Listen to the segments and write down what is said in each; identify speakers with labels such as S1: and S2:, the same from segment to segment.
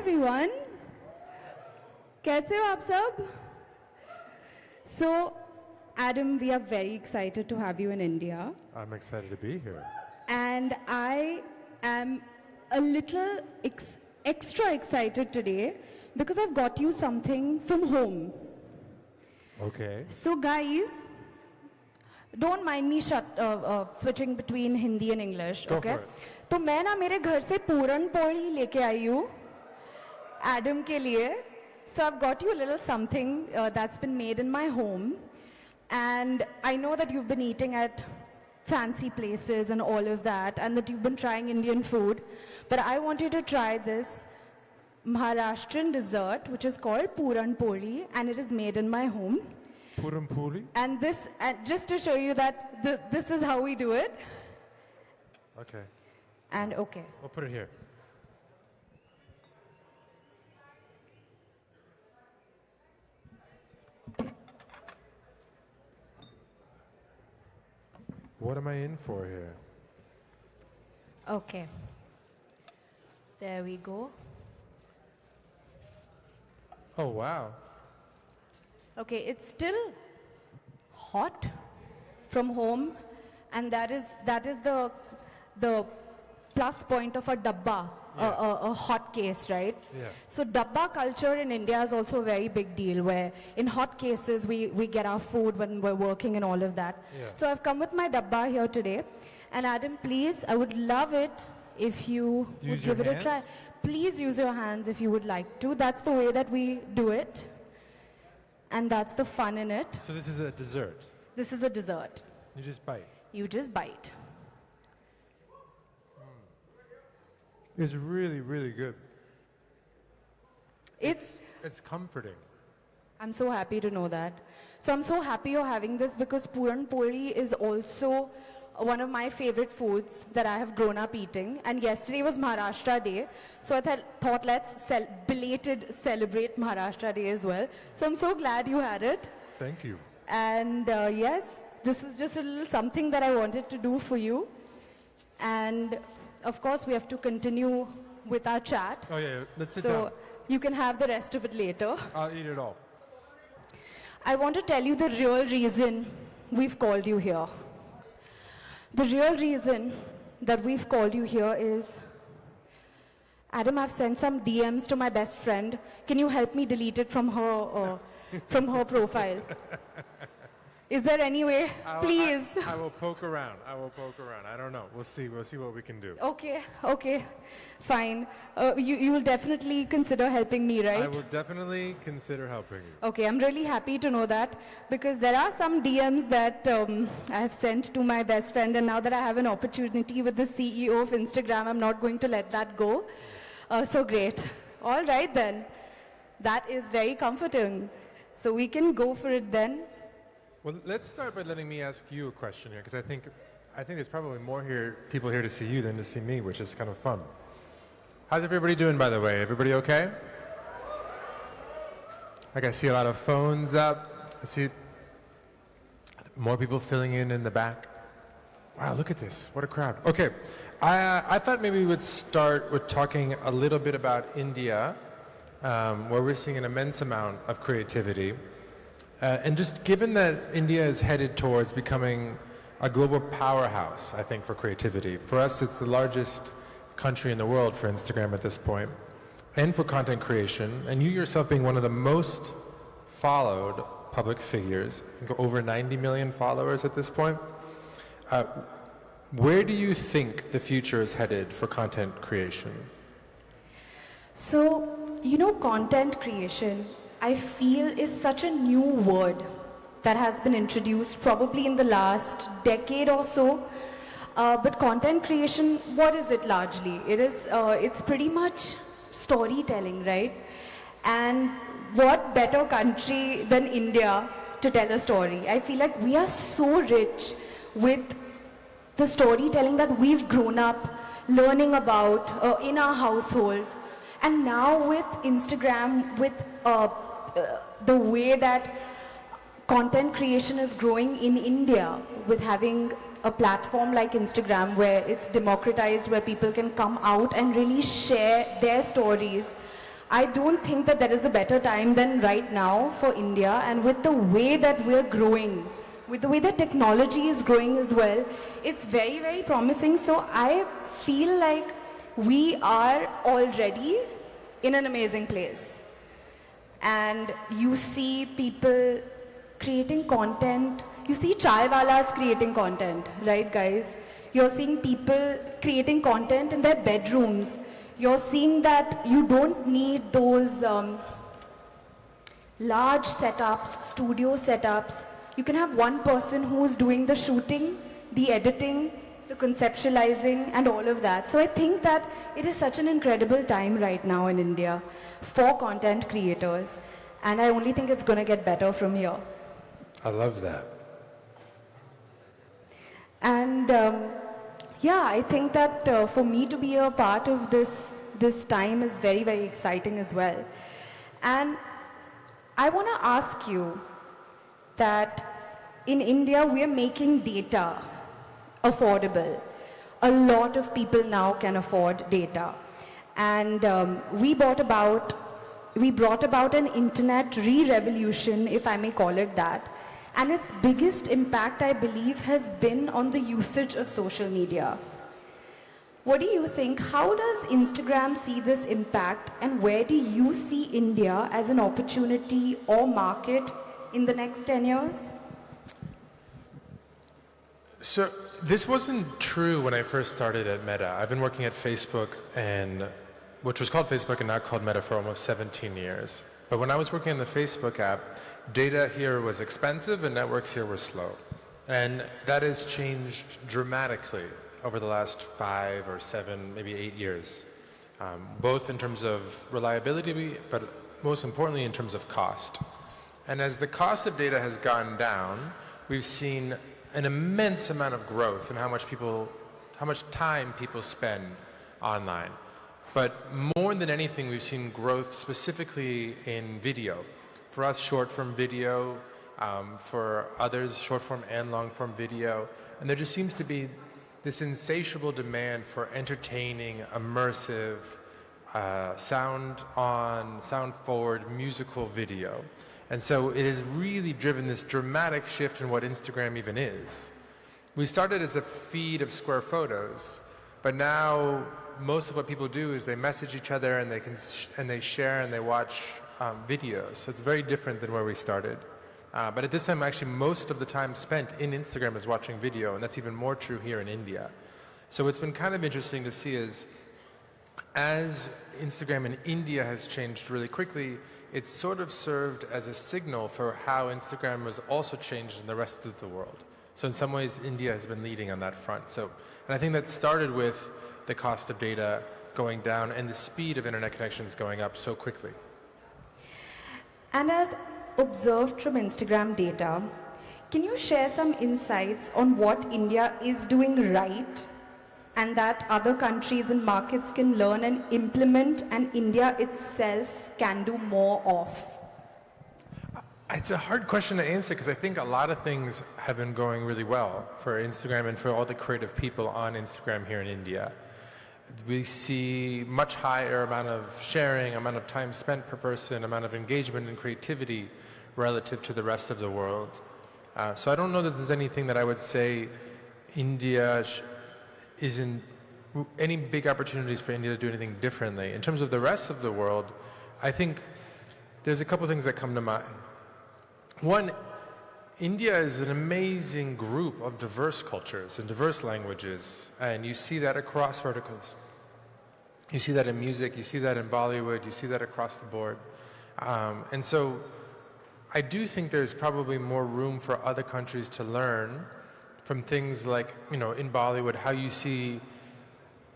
S1: everyone. कैसे हो आप सब? So, Adam, we are very excited to have you in India.
S2: I'm excited to be here.
S1: And I am a little extra excited today because I've got you something from home.
S2: Okay.
S1: So guys, don't mind me switching between Hindi and English,
S2: Go
S1: okay?
S2: for it.
S1: तो मैं ना मेरे घर से पूरन पोली लेके आई हूँ Adam के लिए. So I've got you a little something that's been made in my home. And I know that you've been eating at fancy places and all of that, and that you've been trying Indian food. But I want you to try this Maharashtrian dessert, which is called Puran Poli, and it is made in my home.
S2: Puran puli?
S1: And this, just to show you that this is how we do it.
S2: Okay.
S1: And okay.
S2: We'll put it here. What am I in for here?
S1: Okay. There we go.
S2: Oh, wow.
S1: Okay, it's still hot from home, and that is the plus point of a dabba, a hot case, right?
S2: Yeah.
S1: So dabba culture in India is also a very big deal, where in hot cases we get our food when we're working and all of that.
S2: Yeah.
S1: So I've come with my dabba here today, and Adam, please, I would love it if you would
S2: Use your
S1: give it a try.
S2: hands?
S1: Please use your hands if you would like to. That's the way that we do it. And that's the fun in it.
S2: So this is a dessert.
S1: This is a dessert.
S2: You just bite.
S1: You just bite.
S2: It's really, really good.
S1: It's
S2: comforting.
S1: I'm so happy to know that. So I'm so happy you're having this because Puran Poli is also one of my favorite foods that I have grown up eating. And yesterday was Maharashtra Day. So I thought let's belated celebrate Maharashtra Day as well. So I'm so glad you had it.
S2: Thank you.
S1: And yes, this was just a little something that I wanted to do for you. And of course, we have to continue with our chat.
S2: Oh, yeah. Let's sit
S1: So
S2: down.
S1: you can have the rest of it later.
S2: I'll eat it all.
S1: I want to tell you the real reason we've called you here. The real reason that we've called you here is, Adam, I've sent some DMs to my best friend. Can you help me delete it from her profile? Is there any way? Please.
S2: I will poke around. I don't know. We'll see what we can do.
S1: Okay, fine. You will definitely consider helping me, right?
S2: I will definitely consider helping you.
S1: Okay, I'm really happy to know that because there are some DMs that I have sent to my best friend, and now that I have an opportunity with the CEO of Instagram, I'm not going to let that go. So great. All right then. That is very comforting. So we can go for it then.
S2: Well, let's start by letting me ask you a question here, because I think there's probably more people here to see you than to see me, which is kind of fun. How's everybody doing, by the way? Everybody okay? Like, I see a lot of phones up. I see more people filling in the back. Wow, look at this. What a crowd. Okay, I thought maybe we would start with talking a little bit about India, where we're seeing an immense amount of creativity. And just given that India is headed towards becoming a global powerhouse, I think, for creativity. For us, it's the largest country in the world for Instagram at this point, and for content creation. And you yourself being one of the most followed public figures, I think over 90 million followers at this point. Where do you think the future is headed for content creation?
S1: So, content creation, I feel, is such a new word that has been introduced probably in the last decade or so. But content creation, what is it largely? It's pretty much storytelling, right? And what better country than India to tell a story? I feel like we are so rich with the storytelling that we've grown up learning about in our households. And now with Instagram, with the way that content creation is growing in India, with having a platform like Instagram where it's democratized, where people can come out and really share their stories I don't think that there is a better time than right now for India, and with the way that we're growing, with the way that technology is growing as well, it's very, very promising. So I feel like we are already in an amazing place. And you see people creating content, you see chaiwalas creating content, right guys? You're seeing people creating content in their bedrooms. You're seeing that you don't need those large setups, studio setups. You can have one person who's doing the shooting, the editing, the conceptualizing, and all of that. So I think that it is such an incredible time right now in India for content creators. And I only think it's going to get better from here.
S2: I love that.
S1: And yeah, I think that for me to be a part of this time is very, very exciting as well. And I want to ask you that in India, we are making data affordable. A lot of people now can afford data. And we brought about an internet re-revolution, if I may call it that. And its biggest impact, I believe, has been on the usage of social media. What do you think? How does Instagram see this impact, and where do you see India as an opportunity or market in the next 10 years?
S2: So this wasn't true when I first started at Meta. I've been working at Facebook, which was called Facebook and now called Meta, for almost 17 years. But when I was working on the Facebook app, data here was expensive and networks here were slow. And that has changed dramatically over the last 5 or 7, maybe 8 years, both in terms of reliability, but most importantly in terms of cost. And as the cost of data has gone down, we've seen an immense amount of growth in how much time people spend online. But more than anything, we've seen growth specifically in video. For us, short-form video, for others, short-form and long-form video. And there just seems to be this insatiable demand for entertaining, immersive, sound-on, sound-forward musical video. And so it has really driven this dramatic shift in what Instagram even is. We started as a feed of square photos, but now most of what people do is they message each other and they share and they watch videos. So it's very different than where we started. But at this time, actually, most of the time spent in Instagram is watching video, and that's even more true here in India. So what's been kind of interesting to see is, as Instagram in India has changed really quickly, it's sort of served as a signal for how Instagram was also changed in the rest of the world. So in some ways, India has been leading on that front. And I think that started with the cost of data going down and the speed of internet connections going up so quickly.
S1: And as observed from Instagram data, can you share some insights on what India is doing right and that other countries and markets can learn and implement, and India itself can do more of?
S2: It's a hard question to answer because I think a lot of things have been going really well for Instagram and for all the creative people on Instagram here in India. We see much higher amount of sharing, amount of time spent per person, amount of engagement and creativity relative to the rest of the world. So I don't know that there's anything that I would say India isn't any big opportunities for India to do anything differently. In terms of the rest of the world, I think there's a couple things that come to mind. One, India is an amazing group of diverse cultures and diverse languages, and you see that across verticals. You see that in music, you see that in Bollywood, you see that across the board. And so I do think there's probably more room for other countries to learn from things like, in Bollywood, how you see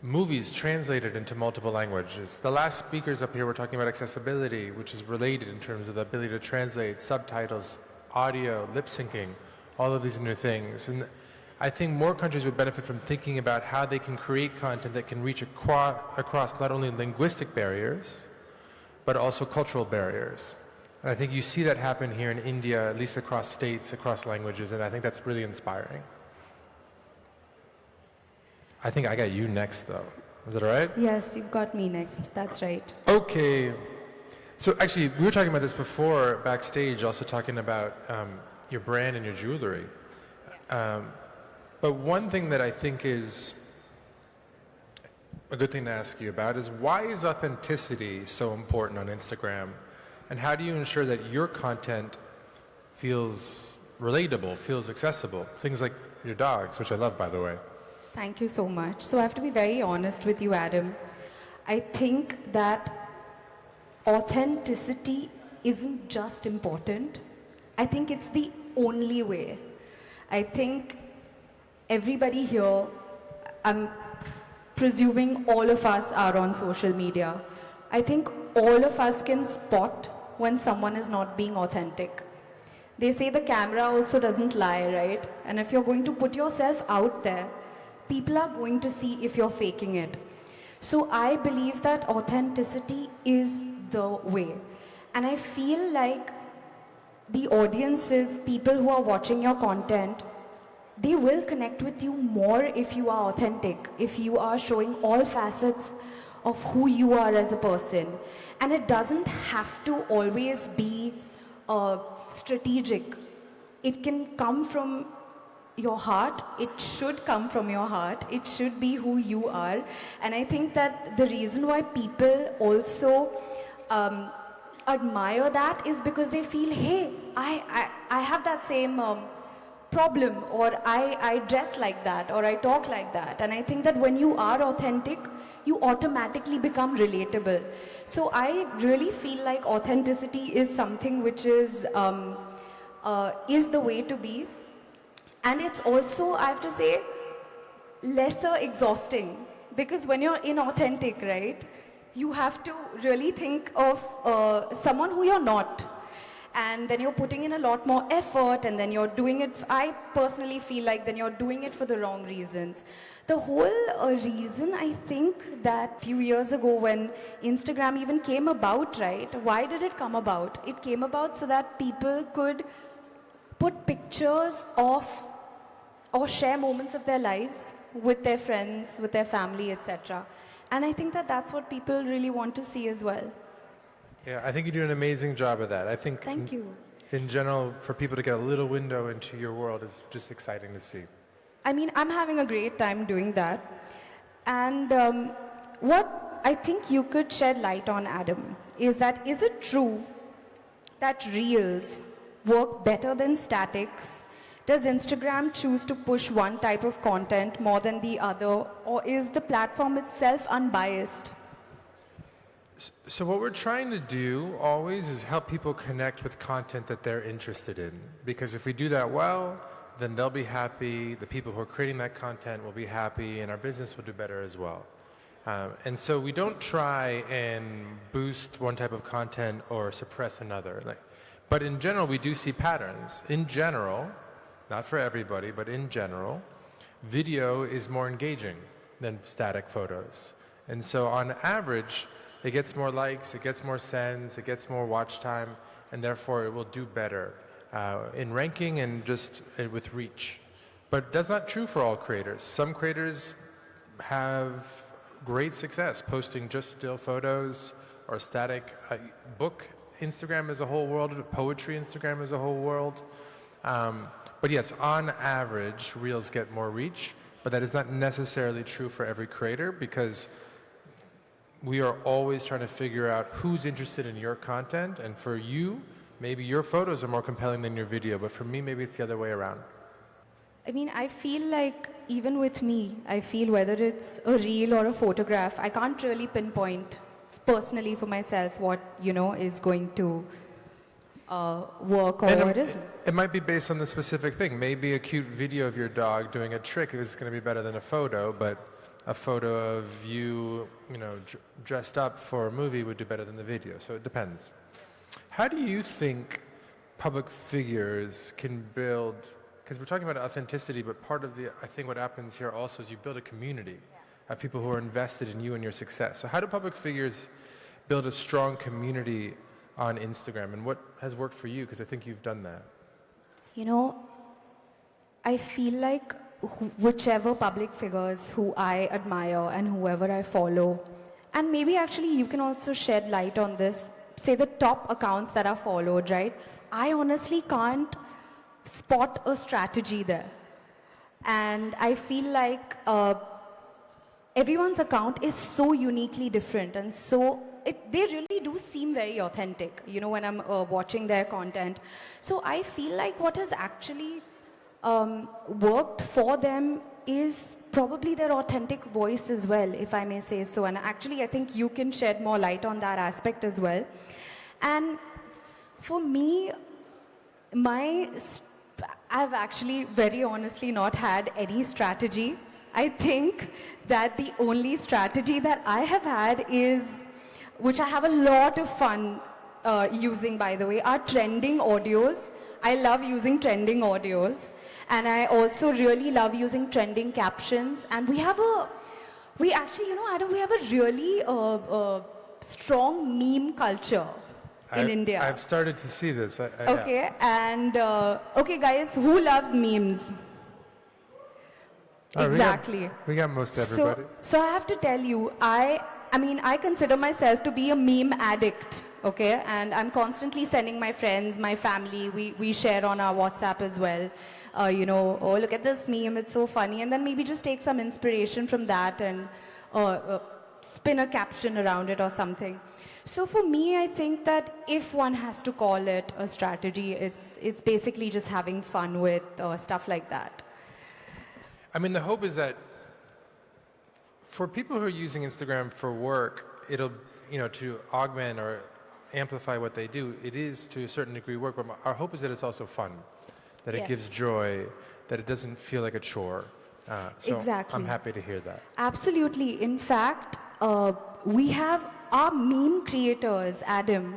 S2: movies translated into multiple languages. The last speakers up here were talking about accessibility, which is related in terms of the ability to translate subtitles, audio, lip syncing, all of these new things. And I think more countries would benefit from thinking about how they can create content that can reach across not only linguistic barriers, but also cultural barriers. And I think you see that happen here in India, at least across states, across languages, and I think that's really inspiring. I think I got you next, though. Is that all right?
S1: Yes, you've got me next. That's right.
S2: Okay. So actually, we were talking about this before backstage, also talking about your brand and your jewelry. But one thing that I think is a good thing to ask you about is why is authenticity so important on Instagram? And how do you ensure that your content feels relatable, feels accessible? Things like your dogs, which I love, by the way.
S1: Thank you so much. So I have to be very honest with you, Adam. I think that authenticity isn't just important. I think it's the only way. I think everybody here, I'm presuming all of us are on social media. I think all of us can spot when someone is not being authentic. They say the camera also doesn't lie, right? And if you're going to put yourself out there, people are going to see if you're faking it. So I believe that authenticity is the way. And I feel like the audiences, people who are watching your content, they will connect with you more if you are authentic, if you are showing all facets of who you are as a person. And it doesn't have to always be strategic. It can come from your heart. It should come from your heart. It should be who you are. And I think that the reason why people also admire that is because they feel, hey, I have that same problem, or I dress like that, or I talk like that. And I think that when you are authentic, you automatically become relatable. So I really feel like authenticity is something which is the way to be. And it's also, I have to say, lesser exhausting. Because when you're inauthentic, right, you have to really think of someone who you're not. And then you're putting in a lot more effort, and then you're doing it, I personally feel like then you're doing it for the wrong reasons. The whole reason, I think that a few years ago when Instagram even came about, right, why did it come about? It came about so that people could put pictures of or share moments of their lives with their friends, with their family, etc. And I think that that's what people really want to see as well.
S2: Yeah, I think you do an amazing job of that. I think
S1: Thank you.
S2: in general, for people to get a little window into your world is just exciting to see.
S1: I mean, I'm having a great time doing that. And what I think you could shed light on, Adam, is it true that reels work better than statics? Does Instagram choose to push one type of content more than the other, or is the platform itself unbiased?
S2: So what we're trying to do always is help people connect with content that they're interested in. Because if we do that well, then they'll be happy, the people who are creating that content will be happy, and our business will do better as well. And so we don't try and boost one type of content or suppress another. But in general, we do see patterns. In general, not for everybody, but in general, video is more engaging than static photos. And so on average, it gets more likes, it gets more sends, it gets more watch time, and therefore it will do better in ranking and just with reach. But that's not true for all creators. Some creators have great success posting just still photos or static book Instagram is a whole world, poetry Instagram is a whole world. But yes, on average, reels get more reach, but that is not necessarily true for every creator because we are always trying to figure out who's interested in your content, and for you, maybe your photos are more compelling than your video, but for me, maybe it's the other way around.
S1: I mean, I feel like even with me, I feel whether it's a reel or a photograph, I can't really pinpoint personally for myself what, is going to work or what isn't.
S2: It might be based on the specific thing. Maybe a cute video of your dog doing a trick is going to be better than a photo, but a photo of you, dressed up for a movie would do better than the video. So it depends. How do you think public figures can build, because we're talking about authenticity, but part of I think what happens here also is you build a community of people who are invested in you and your success. So how do public figures build a strong community on Instagram, and what has worked for you? Because I think you've done that.
S1: I feel like whichever public figures who I admire and whoever I follow, and maybe actually you can also shed light on this, say the top accounts that are followed, right? I honestly can't spot a strategy there. And I feel like everyone's account is so uniquely different, and so they really do seem very authentic, when I'm watching their content. So I feel like what has actually worked for them is probably their authentic voice as well, if I may say so. And actually, I think you can shed more light on that aspect as well. And for me, I've actually very honestly not had any strategy. I think that the only strategy that I have had is, which I have a lot of fun using, by the way, are trending audios. I love using trending audios. And I also really love using trending captions. And we actually, Adam, we have a really strong meme culture in India.
S2: I've started to see this.
S1: Okay,
S2: yeah.
S1: and okay, guys, who loves memes?
S2: Oh,
S1: Exactly.
S2: We got most everybody.
S1: So I have to tell you, I consider myself to be a meme addict, okay? And I'm constantly sending my friends, my family, we share on our WhatsApp as well. Oh, look at this meme, it's so funny. And then maybe just take some inspiration from that and spin a caption around it or something. So for me, I think that if one has to call it a strategy, it's basically just having fun with stuff like that.
S2: I mean, the hope is that for people who are using Instagram for work, it'll, to augment or amplify what they do, it is to a certain degree work, but our hope is that it's also fun, that it gives joy, that it doesn't feel like a chore. So
S1: Exactly.
S2: I'm happy to hear that.
S1: Absolutely. In fact, we have our meme creators, Adam,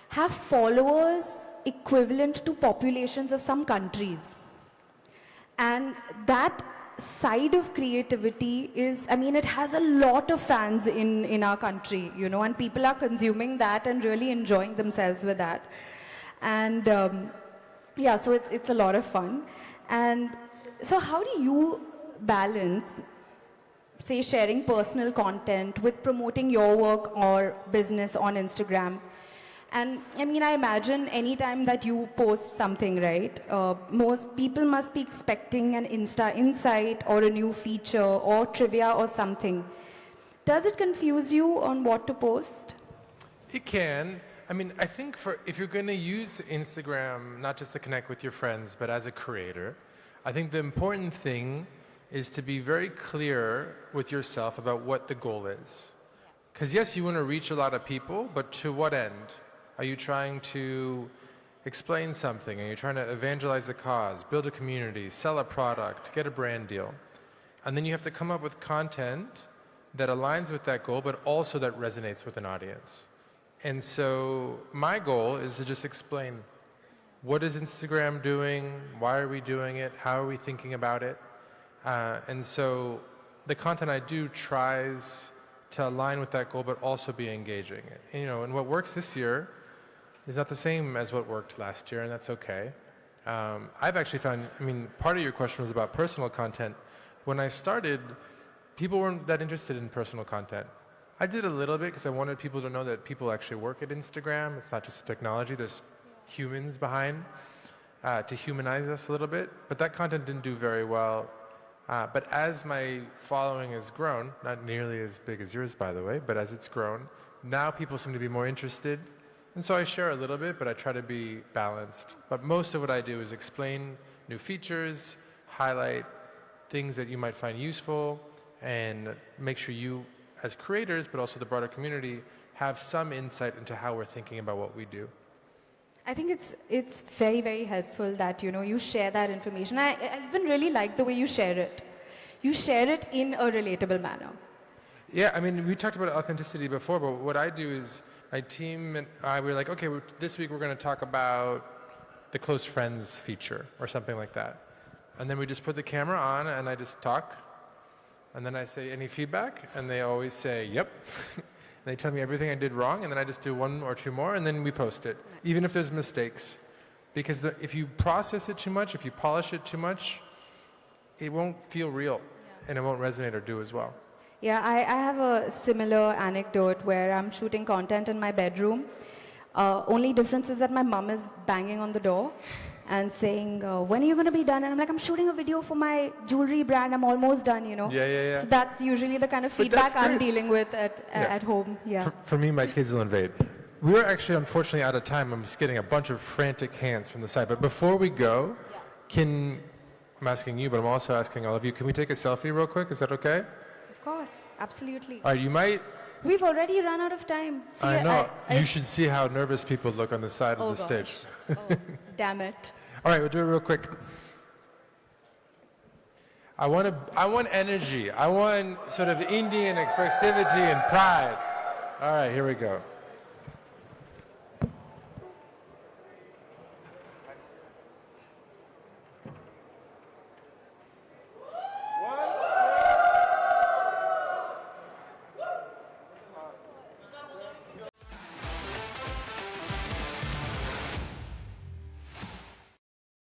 S1: have followers equivalent to populations of some countries. And that side of creativity is, it has a lot of fans in our country, and people are consuming that and really enjoying themselves with that. And yeah, so it's a lot of fun. And so how do you balance, say, sharing personal content with promoting your work or business on Instagram? And I imagine anytime that you post something, right, most people must be expecting an Insta insight or a new feature or trivia or something. Does it confuse you on what to post?
S2: It can. I think if you're going to use Instagram, not just to connect with your friends, but as a creator, I think the important thing is to be very clear with yourself about what the goal is. Because yes, you want to reach a lot of people, but to what end? Are you trying to explain something? Are you trying to evangelize a cause, build a community, sell a product, get a brand deal? And then you have to come up with content that aligns with that goal, but also that resonates with an audience. And so my goal is to just explain, what is Instagram doing? Why are we doing it? How are we thinking about it? And so the content I do tries to align with that goal, but also be engaging. And what works this year is not the same as what worked last year, and that's okay. I've actually found, part of your question was about personal content. When I started, people weren't that interested in personal content. I did a little bit because I wanted people to know that people actually work at Instagram. It's not just a technology, there's humans behind to humanize us a little bit. But that content didn't do very well. But as my following has grown, not nearly as big as yours, by the way, but as it's grown, now people seem to be more interested. And so I share a little bit, but I try to be balanced. But most of what I do is explain new features, highlight things that you might find useful, and make sure you, as creators, but also the broader community, have some insight into how we're thinking about what we do.
S1: I think it's very, very helpful that, you share that information. I even really like the way you share it. You share it in a relatable manner.
S2: Yeah, we talked about authenticity before, but what I do is my team and I, we're like, okay, this week we're going to talk about the close friends feature or something like that. And then we just put the camera on and I just talk. And then I say, any feedback? And they always say, yep. They tell me everything I did wrong, and then I just do one or two more, and then we post it, even if there's mistakes. Because if you process it too much, if you polish it too much, it won't feel real, and it won't resonate or do as well.
S1: Yeah, I have a similar anecdote where I'm shooting content in my bedroom, Only difference is that my mum is banging on the door and saying, when are you going to be done? And I'm like, I'm shooting a video for my jewelry brand. I'm almost done, you know.
S2: Yeah.
S1: So that's usually the kind of
S2: But
S1: feedback
S2: that's
S1: I'm
S2: great.
S1: dealing with at home. Yeah.
S2: For me, my kids will invade. We're actually, unfortunately, out of time. I'm just getting a bunch of frantic hands from the side. But before we go, I'm asking you, but I'm also asking all of you, can we take a selfie real quick? Is that okay?
S1: Of course. Absolutely.
S2: All right, you might,
S1: We've already run out of time. See,
S2: I know, you should see how nervous people look on the side
S1: Oh,
S2: of the
S1: gosh.
S2: stage.
S1: Oh, damn it.
S2: All right, we'll do it real quick. I want energy. I want sort of Indian expressivity and pride. All right, here we go.